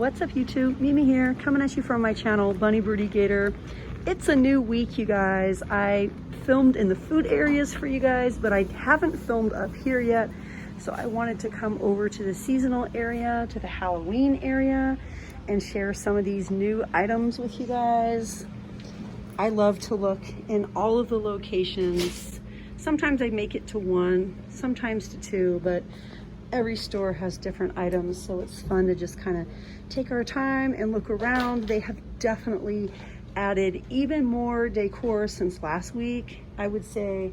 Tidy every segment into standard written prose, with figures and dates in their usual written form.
What's up YouTube? Mimi here, coming at you from my channel, Bunny, Birdy, Gator. It's a new week, you guys. I filmed in the food areas for you guys, but I haven't filmed up here yet. So I wanted to come over to the seasonal area, to the Halloween area, and share some of these new items with you guys. I love to look in all of the locations. Sometimes I make it to one, sometimes to two, but every store has different items, so it's fun to just kind of take our time and look around. They have definitely added even more decor since last week. I would say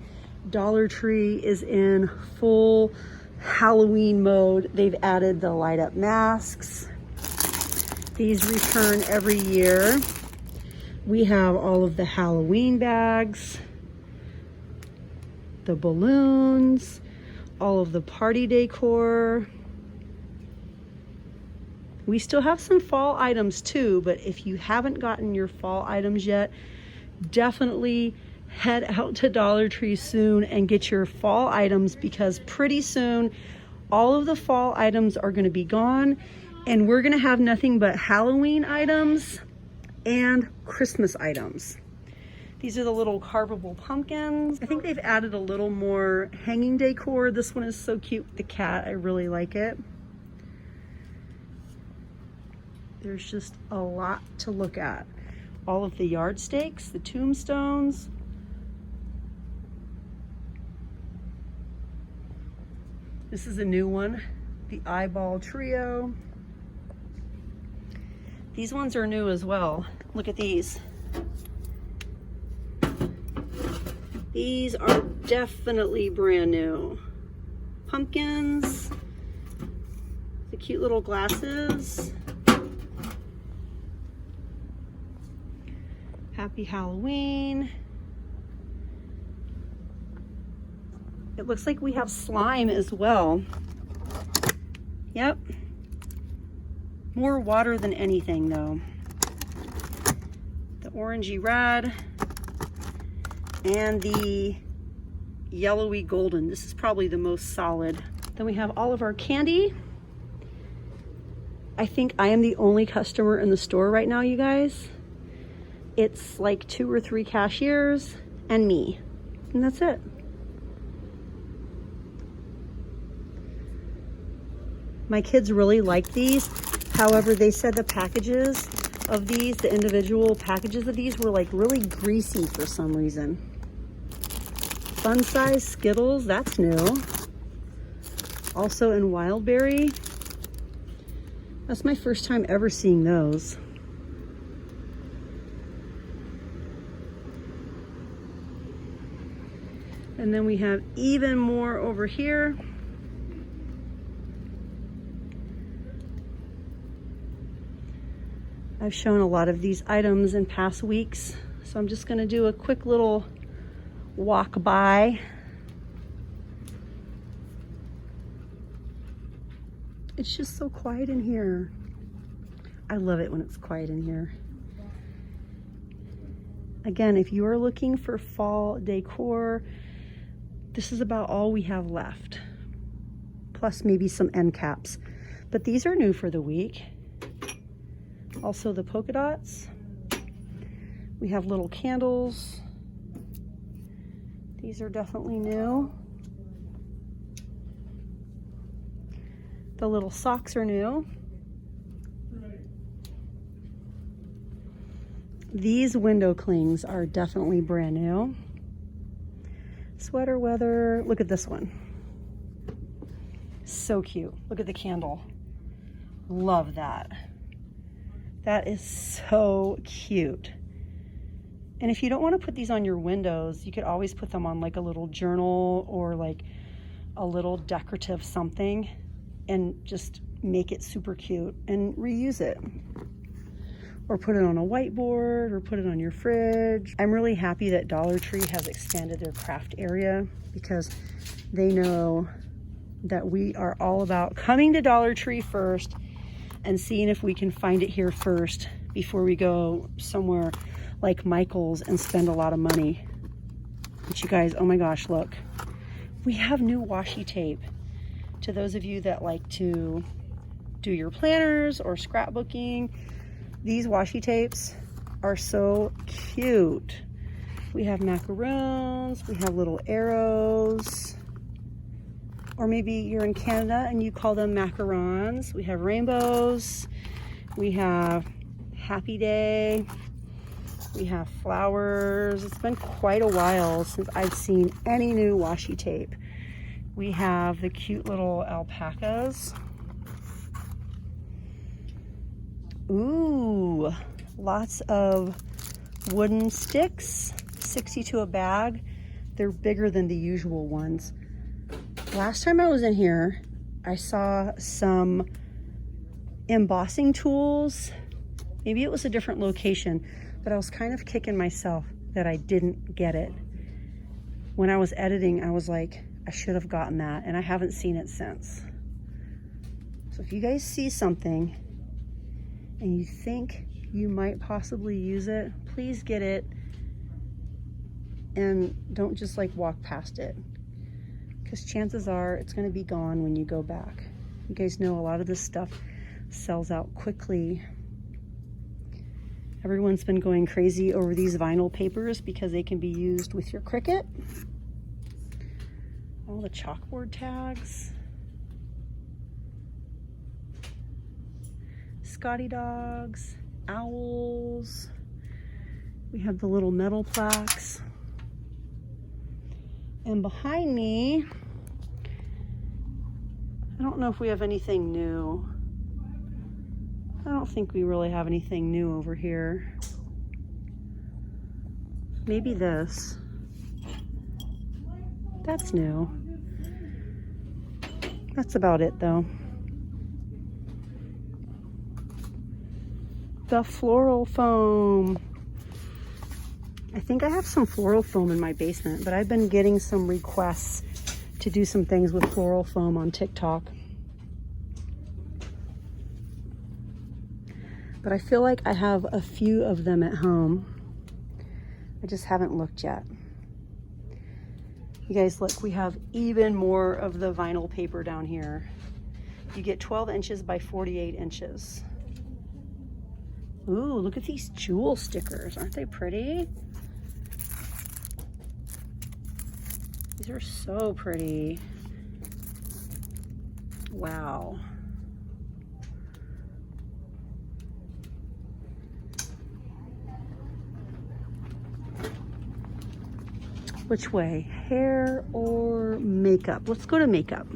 Dollar Tree is in full Halloween mode. They've added the light up masks. These return every year. We have all of the Halloween bags, the balloons, all of the party decor. We still have some fall items too, but if you haven't gotten your fall items yet, definitely head out to Dollar Tree soon and get your fall items, because pretty soon all of the fall items are going to be gone and we're going to have nothing but Halloween items and Christmas items. These are the little carvable pumpkins. I think they've added a little more hanging decor. This one is so cute, the cat. I really like it. There's just a lot to look at. All of the yard stakes, the tombstones. This is a new one, the eyeball trio. These ones are new as well. Look at these. These are definitely brand new. Pumpkins, the cute little glasses. Happy Halloween. It looks like we have slime as well. Yep. More water than anything though. The orangey red and the yellowy golden. This is probably the most solid. Then we have all of our candy. I think I am the only customer in the store right now, you guys. It's like 2 or 3 cashiers and me, and that's it. My kids really like these. However, they said the packages of these, the individual packages of these, were like really greasy for some reason. Fun size Skittles, that's new. Also in Wildberry. That's my first time ever seeing those. And then we have even more over here. I've shown a lot of these items in past weeks, so I'm just going to do a quick little walk by. It's just so quiet in here. I love it when it's quiet in here. Again, if you are looking for fall decor, this is about all we have left. Plus maybe some end caps. But these are new for the week. Also the polka dots. We have little candles. These are definitely new. The little socks are new. These window clings are definitely brand new. Sweater weather. Look at this one. So cute. Look at the candle. Love that. That is so cute. And if you don't want to put these on your windows, you could always put them on like a little journal or like a little decorative something and just make it super cute and reuse it. Or put it on a whiteboard or put it on your fridge. I'm really happy that Dollar Tree has expanded their craft area, because they know that we are all about coming to Dollar Tree first and seeing if we can find it here first before we go somewhere like Michael's and spend a lot of money. But you guys, oh my gosh, look. We have new washi tape. To those of you that like to do your planners or scrapbooking. These washi tapes are so cute. We have macaroons, we have little arrows, or maybe you're in Canada and you call them macarons. We have rainbows, we have happy day, we have flowers. It's been quite a while since I've seen any new washi tape. We have the cute little alpacas. Ooh, lots of wooden sticks, 62 a bag. They're bigger than the usual ones. Last time I was in here, I saw some embossing tools. Maybe it was a different location, but I was kind of kicking myself that I didn't get it. When I was editing, I was like, I should have gotten that, and I haven't seen it since. So if you guys see something and you think you might possibly use it, please get it and don't just like walk past it, because chances are it's going to be gone when you go back. You guys know a lot of this stuff sells out quickly. Everyone's been going crazy over these vinyl papers because they can be used with your Cricut. All the chalkboard tags. Scotty dogs, owls. We have the little metal plaques. And behind me, I don't know if we have anything new. I don't think we really have anything new over here. Maybe this. That's new. That's about it though. The floral foam. I think I have some floral foam in my basement, but I've been getting some requests to do some things with floral foam on TikTok. But I feel like I have a few of them at home. I just haven't looked yet. You guys, look, we have even more of the vinyl paper down here. You get 12 inches by 48 inches. Ooh, look at these jewel stickers. Aren't they pretty? These are so pretty. Wow. Which way? Hair or makeup? Let's go to makeup.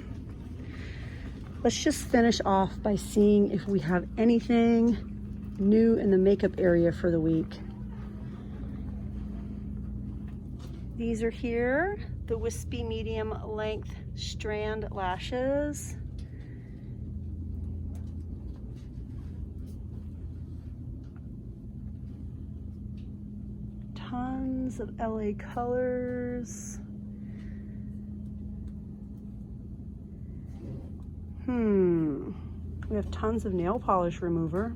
Let's just finish off by seeing if we have anything new in the makeup area for the week. These are here, the wispy medium length strand lashes. Tons of LA colors. We have tons of nail polish remover.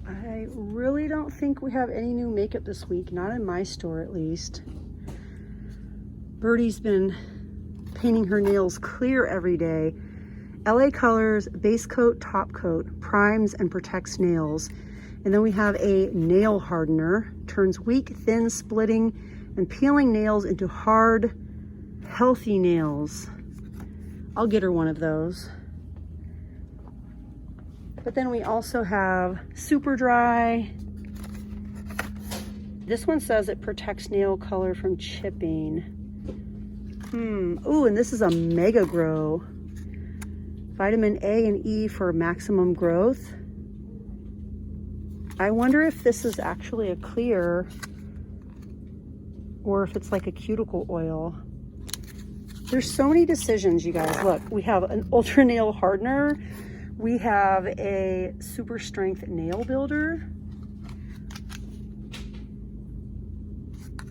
I really don't think we have any new makeup this week, not in my store at least. Birdy's been painting her nails clear every day. LA Colors base coat, top coat, primes and protects nails. And then we have a nail hardener, turns weak, thin, splitting and peeling nails into hard, healthy nails. I'll get her one of those. But then we also have super dry. This one says it protects nail color from chipping. Ooh, and this is a mega grow. Vitamin A and E for maximum growth. I wonder if this is actually a clear or if it's like a cuticle oil. There's so many decisions, you guys. Look, we have an ultra nail hardener. We have a super strength nail builder.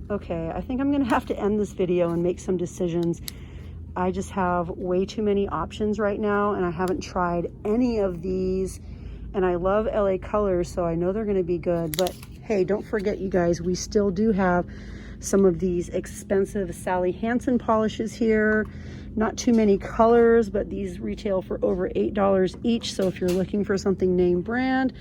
Okay, I think I'm gonna have to end this video and make some decisions. I just have way too many options right now and I haven't tried any of these. And I love LA Colors, so I know they're gonna be good. But hey, don't forget you guys, we still do have some of these expensive Sally Hansen polishes here. Not too many colors, but these retail for over $8 each. So if you're looking for something name brand,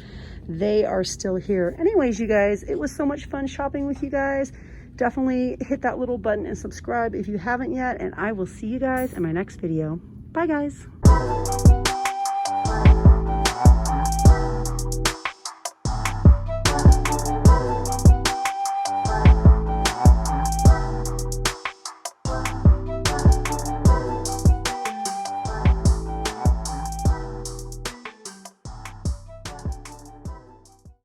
they are still here. Anyways, you guys, it was so much fun shopping with you guys. Definitely hit that little button and subscribe if you haven't yet, and I will see you guys in my next video. Bye, guys.